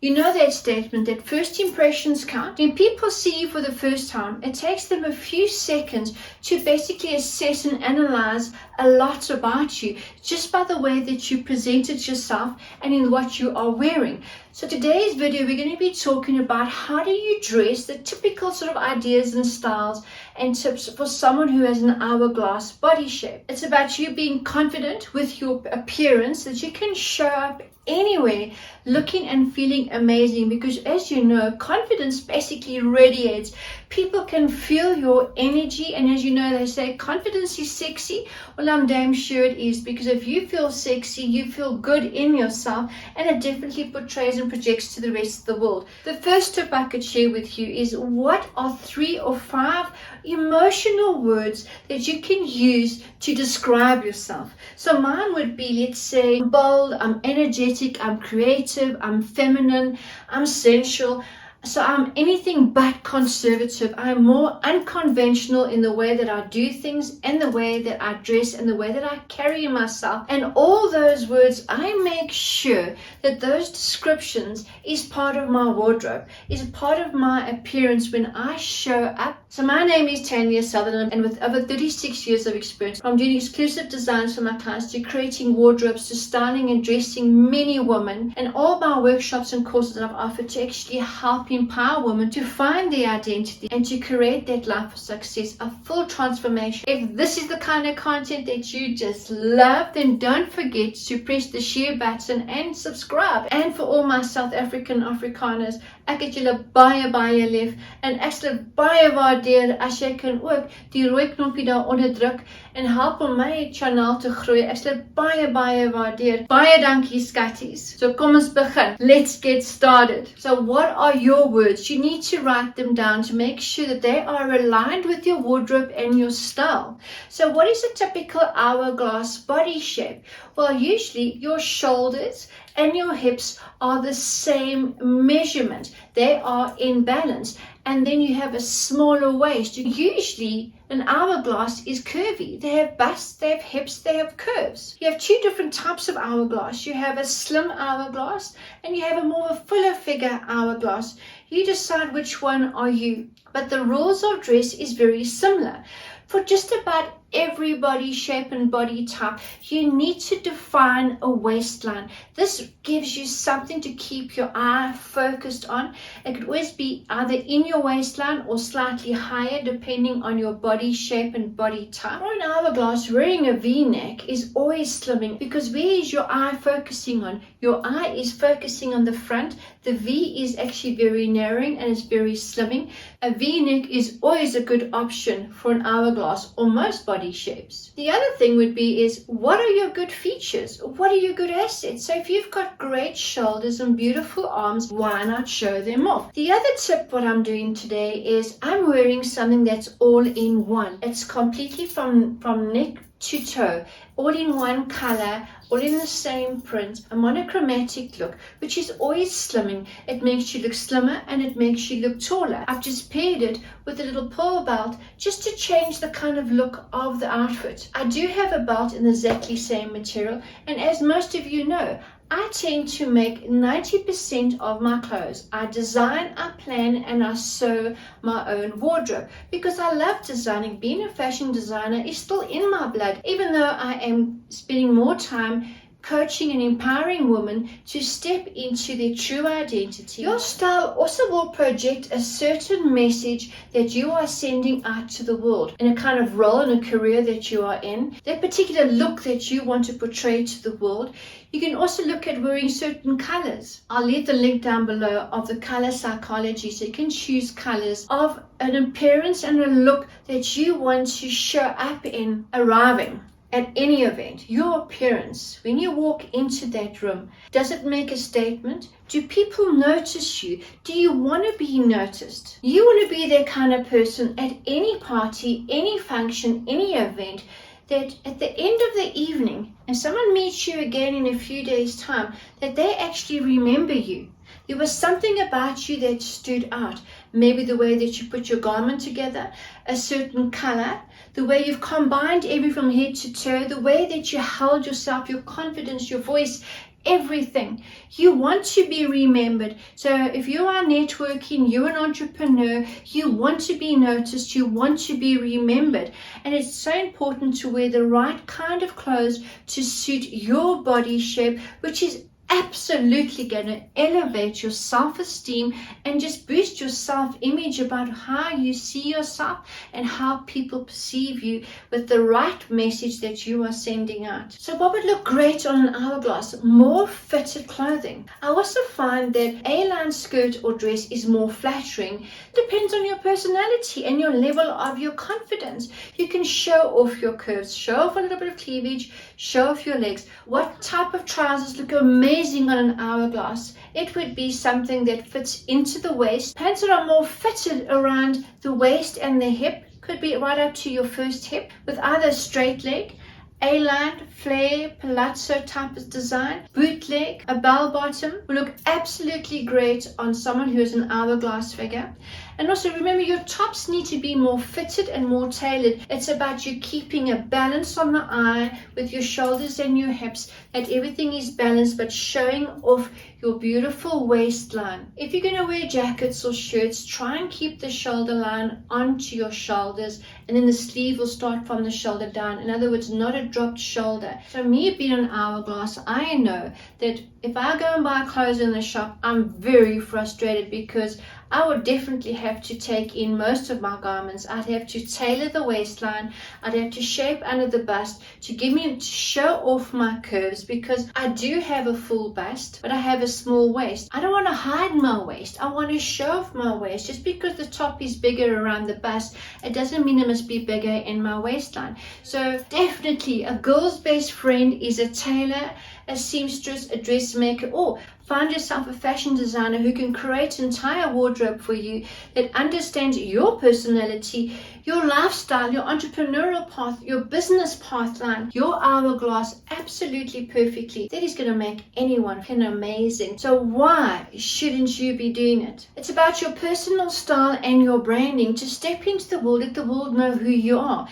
You know that statement that first impressions count? When people see you for the first time, it takes them a few seconds to basically assess and analyze a lot about you just by the way that you presented yourself and in what you are wearing. So today's video, we're going to be talking about how do you dress, the typical sort of ideas and styles and tips for someone who has an hourglass body shape. It's about you being confident with your appearance, that you can show up anywhere looking and feeling amazing, because as you know, confidence basically radiates. People can feel your energy, and as you know, they say confidence is sexy. Well, I'm damn sure it is, because if you feel sexy, you feel good in yourself, and it definitely portrays and projects to the rest of the world. The first tip I could share with you is, what are 3 or 5 emotional words that you can use to describe yourself? So mine would be, let's say, I'm bold, I'm energetic, I'm creative, I'm feminine, I'm sensual. So I'm anything but conservative. I'm more unconventional in the way that I do things and the way that I dress and the way that I carry myself. And all those words, I make sure that those descriptions is part of my wardrobe, is part of my appearance when I show up. So my name is Tania Sutherland, and with over 36 years of experience, from doing exclusive designs for my clients to creating wardrobes to styling and dressing many women, and all my workshops and courses that I've offered to actually help empower women to find their identity and to create that life of success, a full transformation. If this is the kind of content that you just love, then don't forget to press the share button and subscribe. And for all my South African Afrikaners, ek het julle baie lief, en ek sal baie waardeer as jy kan ook die rooi knoppie daar onder druk en help om my channel te groei. Ek sal baie waardeer. Baie dankie skatties. So kom ons begin. Let's get started. So what are your words? You need to write them down to make sure that they are aligned with your wardrobe and your style. So what is a typical hourglass body shape? Well, usually your shoulders and your hips are the same measurement. They are in balance. And then you have a smaller waist. Usually an hourglass is curvy. They have busts, they have hips, they have curves. You have 2 different types of hourglass. You have a slim hourglass and you have a more of a fuller figure hourglass. You decide which one are you. But the rules of dress is very similar. For just about every body shape and body type, you need to define a waistline. This gives you something to keep your eye focused on. It could always be either in your waistline or slightly higher depending on your body shape and body type. For an hourglass, wearing a V-neck is always slimming, because where is your eye focusing on? Your eye is focusing on the front. The V is actually very narrowing and it's very slimming. A V-neck is always a good option for an hourglass or most body shapes. The other thing would be is, what are your good features? What are your good assets? So if you've got great shoulders and beautiful arms, why not show them off? The other tip what I'm doing today is I'm wearing something that's all in one. It's completely from neck to toe, all in one color, all in the same print, a monochromatic look, which is always slimming. It makes you look slimmer and it makes you look taller. I've just paired it with a little pearl belt just to change the kind of look of the outfit. I do have a belt in the exactly same material, and as most of you know, I tend to make 90% of my clothes. I design, I plan, and I sew my own wardrobe because I love designing. Being a fashion designer is still in my blood, even though I am spending more time coaching and empowering women to step into their true identity. Your style also will project a certain message that you are sending out to the world in a kind of role and a career that you are in, that particular look that you want to portray to the world. You can also look at wearing certain colors. I'll leave the link down below of the color psychology, so you can choose colors of an appearance and a look that you want to show up in arriving at any event. Your appearance, when you walk into that room, does it make a statement? Do people notice you? Do you want to be noticed? You want to be that kind of person at any party, any function, any event, that at the end of the evening, and someone meets you again in a few days' time, that they actually remember you. There was something about you that stood out. Maybe the way that you put your garment together, a certain color, the way you've combined everything from head to toe, the way that you held yourself, your confidence, your voice, everything. You want to be remembered. So if you are networking, you're an entrepreneur, you want to be noticed, you want to be remembered. And it's so important to wear the right kind of clothes to suit your body shape, which is absolutely going to elevate your self-esteem and just boost your self-image about how you see yourself and how people perceive you with the right message that you are sending out. So what would look great on an hourglass? More fitted clothing. I also find that A-line skirt or dress is more flattering. Depends on your personality and your level of your confidence. You can show off your curves, show off a little bit of cleavage, show off your legs. What type of trousers look amazing on an hourglass? It would be something that fits into the waist. Pants that are more fitted around the waist and the hip, could be right up to your first hip, with either straight leg, A-line, flare, palazzo type of design, bootleg, a bell bottom will look absolutely great on someone who is an hourglass figure. And also remember, your tops need to be more fitted and more tailored. It's about you keeping a balance on the eye with your shoulders and your hips, that everything is balanced but showing off your beautiful waistline. If you're going to wear jackets or shirts, try and keep the shoulder line onto your shoulders, and then the sleeve will start from the shoulder down. In other words, not a dropped shoulder. So me being an hourglass, I know that if I go and buy clothes in the shop, I'm very frustrated because I would definitely have to take in most of my garments. I'd have to tailor the waistline. I'd have to shape under the bust to show off my curves, because I do have a full bust, but I have a small waist. I don't want to hide my waist. I want to show off my waist. Just because the top is bigger around the bust, it doesn't mean it must be bigger in my waistline. So definitely a girl's best friend is a tailor, a seamstress, a dressmaker, or find yourself a fashion designer who can create an entire wardrobe for you that understands your personality, your lifestyle, your entrepreneurial path, your business pathline, your hourglass absolutely perfectly. That is going to make anyone feel amazing. So why shouldn't you be doing it? It's about your personal style and your branding. To step into the world, let the world know who you are.